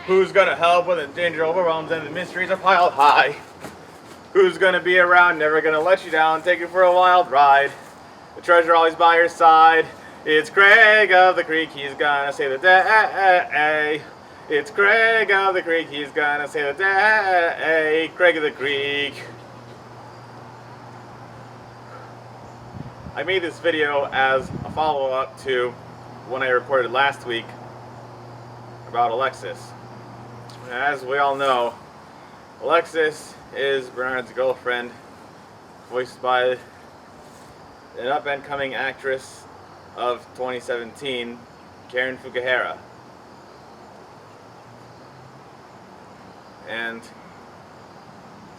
Who's gonna help when the danger overwhelms and the mysteries are piled high? Who's gonna be around, never gonna let you down, take you for a wild ride? The treasure always by your side. It's Craig of the Creek, he's gonna save the day. It's Craig of the Creek, he's gonna save the day. Craig of the Creek. I made this video as a follow-up to one I recorded last week about Alexis. As we all know, Alexis is Bernard's girlfriend, voiced by an up-and-coming actress of 2017, Karen Fukuhara. And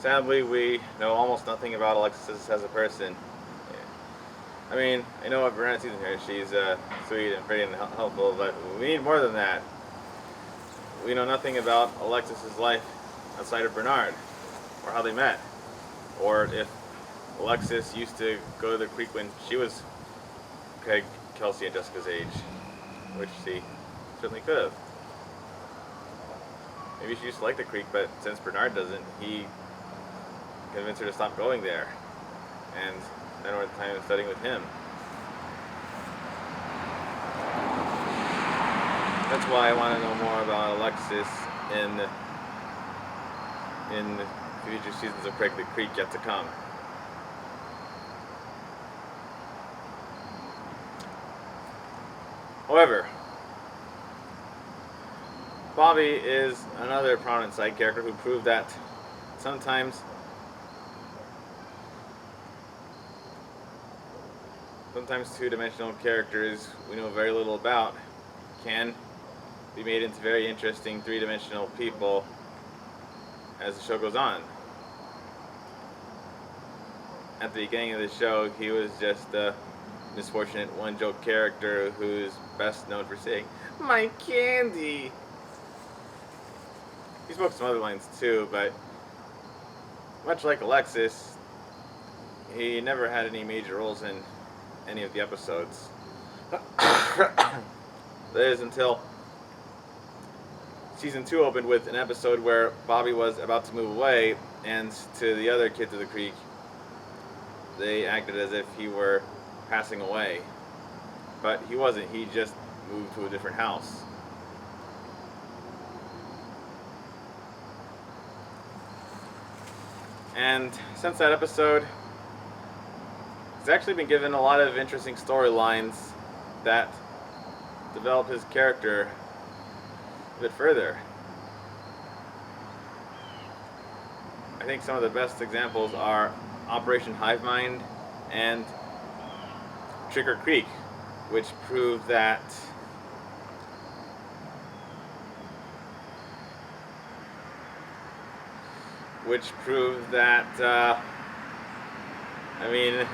sadly, we know almost nothing about Alexis as a person. I mean, I know what Bernard sees in her. She's sweet and pretty and helpful, but we need more than that. We know nothing about Alexis's life outside of Bernard, or how they met, or if Alexis used to go to the creek when she was Craig, Kelsey, and Jessica's age, which she certainly could have. Maybe she used to like the creek, but since Bernard doesn't, he convinced her to stop going there, and spend more time studying with him. That's why I want to know more about Alexis in future seasons of Craig the Creek yet to come. However, Bobby is another prominent side character who proved that sometimes two-dimensional characters we know very little about can be made into very interesting three-dimensional people as the show goes on. At the beginning of the show, he was just a misfortunate one-joke character who's best known for saying, "My candy!" He spoke some other lines too, but much like Alexis, he never had any major roles in any of the episodes. That is until season 2 opened with an episode where Bobby was about to move away, and to the other kids of the creek, they acted as if he were passing away. But he wasn't, he just moved to a different house. And since that episode, he's actually been given a lot of interesting storylines that develop his character a bit further. I think some of the best examples are Operation Hive Mind and Trigger Creek, which prove that I mean,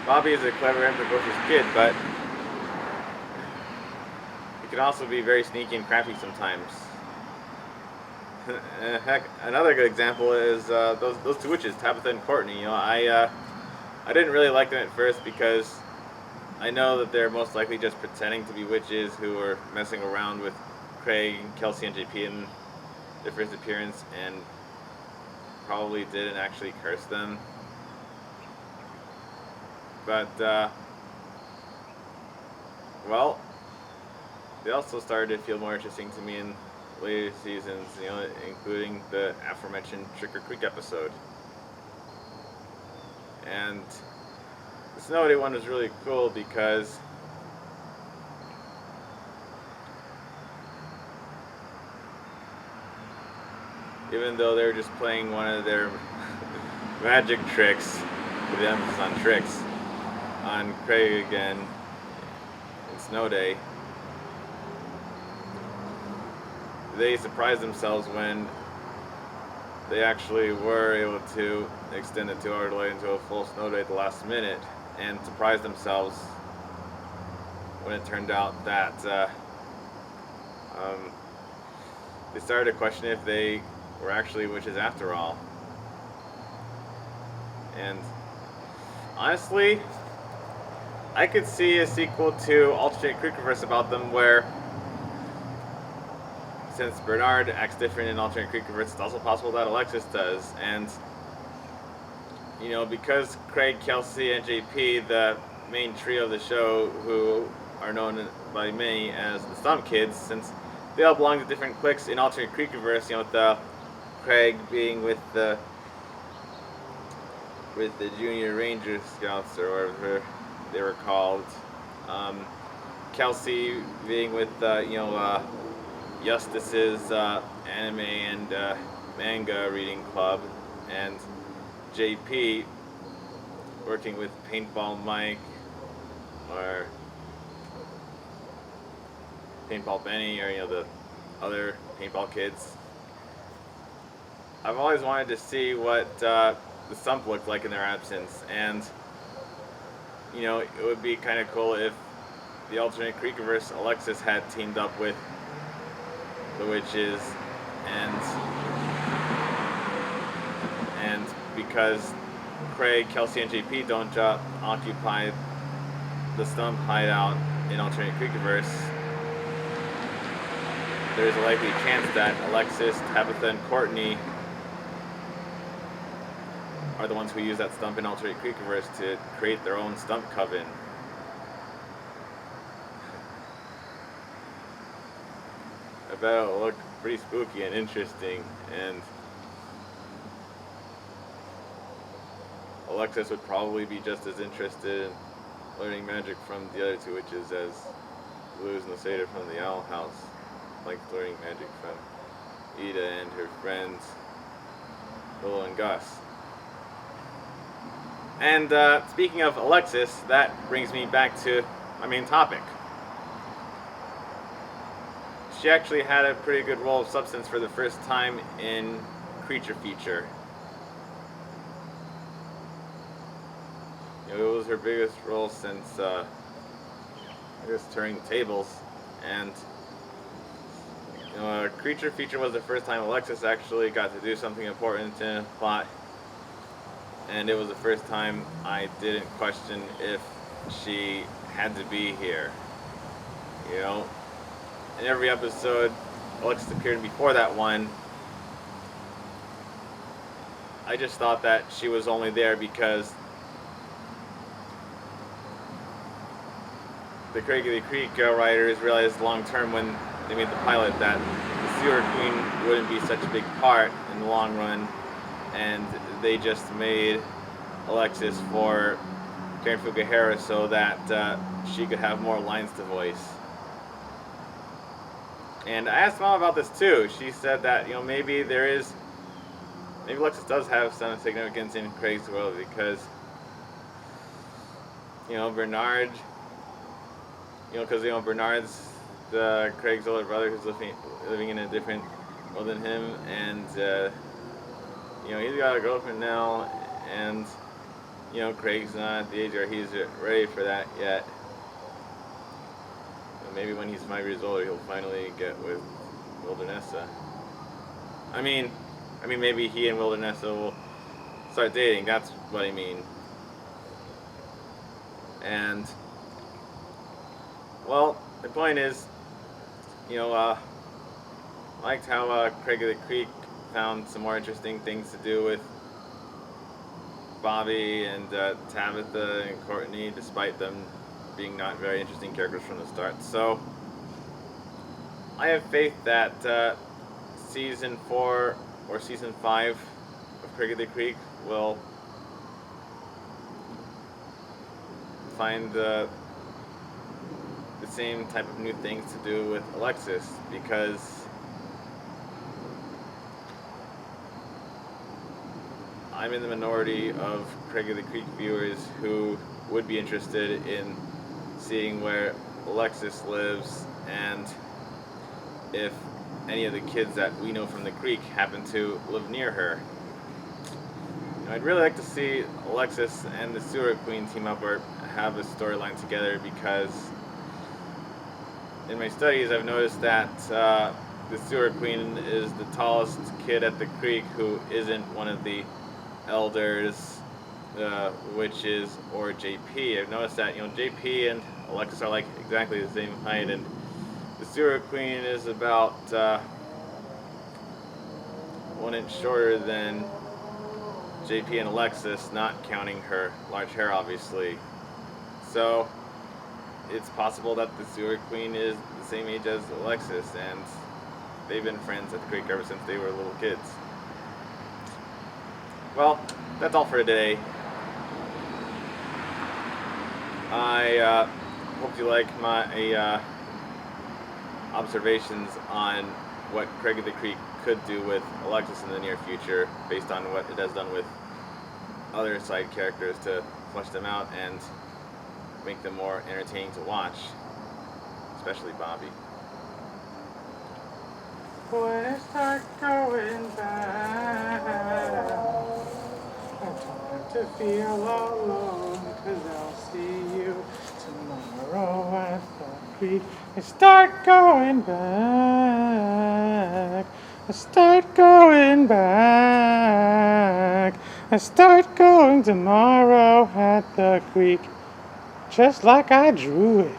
Bobby is a clever and precocious kid, but he can also be very sneaky and crafty sometimes. Heck, another good example is those two witches, Tabitha and Courtney. You know, I didn't really like them at first because I know that they're most likely just pretending to be witches who are messing around with Craig, Kelsey, and JP in their first appearance, and probably didn't actually curse them. But well, they also started to feel more interesting to me in later seasons, you know, including the aforementioned Trigger Creek episode. And the Snow Day one was really cool because even though they were just playing one of their magic tricks, with the emphasis on tricks, on Craig again in Snow Day, they surprised themselves when they actually were able to extend the 2-hour delay into a full snow day at the last minute, and surprised themselves when it turned out that they started to question if they were actually witches after all. And honestly, I could see a sequel to Alternate Creekiverse about them where since Bernard acts different in alternate Creekiverse, it's also possible that Alexis does. And because Craig, Kelsey, and JP, the main trio of the show, who are known by many as the Stump Kids, since they all belong to different cliques in alternate Creekiverse, with Craig being with the Junior Ranger Scouts or whatever they were called. Kelsey being with Justice's anime and manga reading club, and JP working with Paintball Mike or Paintball Benny or the other paintball kids. I've always wanted to see what the Stump looked like in their absence, and it would be kind of cool if the alternate Creekiverse Alexis had teamed up with the witches, and because Craig, Kelsey, and JP don't occupy the Stump hideout in alternate Creekiverse, there's a likely chance that Alexis, Tabitha, and Courtney are the ones who use that Stump in alternate Creekiverse to create their own Stump coven. I bet it'll look pretty spooky and interesting, and Alexis would probably be just as interested in learning magic from the other two witches as Luz and the Satyr from the Owl House, like learning magic from Ida and her friends Willow and Gus. And speaking of Alexis, that brings me back to my main topic. She actually had a pretty good role of substance for the first time in Creature Feature. It was her biggest role since Turning the Tables, and Creature Feature was the first time Alexis actually got to do something important in a plot, and it was the first time I didn't question if she had to be here. In every episode Alexis appeared before that one, I just thought that she was only there because the Craig of the Creek writers realized long term when they made the pilot that the Sewer Queen wouldn't be such a big part in the long run, and they just made Alexis for Karen Fukuhara so that she could have more lines to voice. And I asked Mom about this too. She said that maybe Alexis does have some significance in Craig's world because Bernard. Because Bernard's Craig's older brother who's living in a different world than him, and he's got a girlfriend now, and Craig's not at the age where he's ready for that yet. Maybe when he's 5 years older, he'll finally get with Wildernessa. I mean, maybe he and Wildernessa will start dating. That's what I mean. And well, the point is, I liked how Craig of the Creek found some more interesting things to do with Bobby and Tabitha and Courtney, despite them being not very interesting characters from the start. So I have faith that season 4 or season 5 of Craig of the Creek will find the same type of new things to do with Alexis, because I'm in the minority of Craig of the Creek viewers who would be interested in seeing where Alexis lives and if any of the kids that we know from the Creek happen to live near her. I'd really like to see Alexis and the Sewer Queen team up or have a storyline together, because in my studies I've noticed that the Sewer Queen is the tallest kid at the Creek who isn't one of the elders, witches, or JP. I've noticed that JP and Alexis are like exactly the same height, and the Sewer Queen is about 1 inch shorter than JP and Alexis, not counting her large hair, obviously. So it's possible that the Sewer Queen is the same age as Alexis, and they've been friends at the creek ever since they were little kids. Well, that's all for today. I hope you like my observations on what Craig of the Creek could do with Alexis in the near future, based on what it has done with other side characters to flesh them out and make them more entertaining to watch, especially Bobby. When I start going back, I don't have to feel alone, 'cause I'll see you tomorrow at the creek. I start going back, I start going back, I start going tomorrow at the creek, just like I drew it.